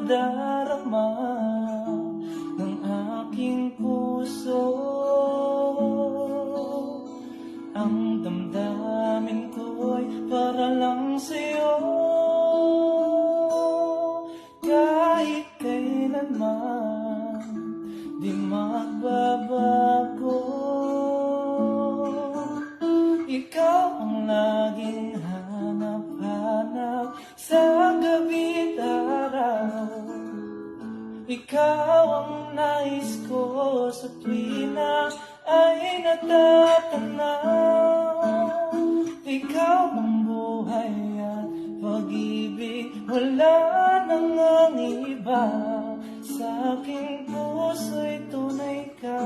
nadarama ng aking puso. Ang damdamin ko'y para lang sa'yo, kahit kailanman di magbabago. Ikaw ang laging hanap-hanap sa gabi't araw. Ikaw ang nais ko sa tuwing na ay natatanaw. Ikaw ang buhay at pag-ibig, wala nang ang iba. Sa aking puso'y tunay ka.